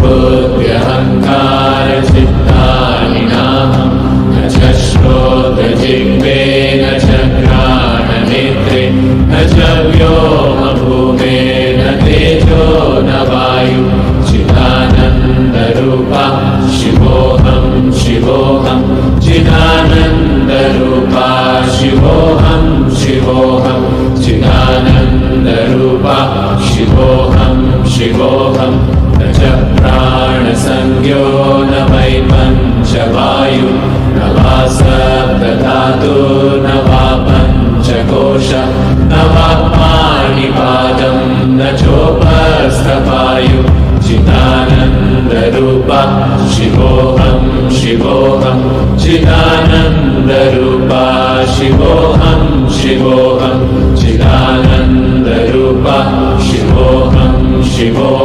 बुद्ध्यहङ्कारचित्तानि नाहं न च श्रोत्रजिह्वे न च घ्राणनेत्रे न च व्योमभूमेर्न तेजो न वायु चिदानन्दरूपा शिवोऽहं शिवोऽहं चिदानन्दरूपा शिवोऽहं शिवोऽहं चिदानन्दरूपा शिवोऽहं शिवोऽहं न च प्राणसंज्ञो न वै पञ्चवायु न वा सप्तधातुर्न वा पञ्चकोश न वा पाणिपादं न चोपस्थपायु चिदानन्दरूपा शिवोऽहं शिवोऽहं चिदानन्दरूपा शिवोऽहं शिवोऽहं चिदानन्दरूपा शिवोऽहं शिवोऽहं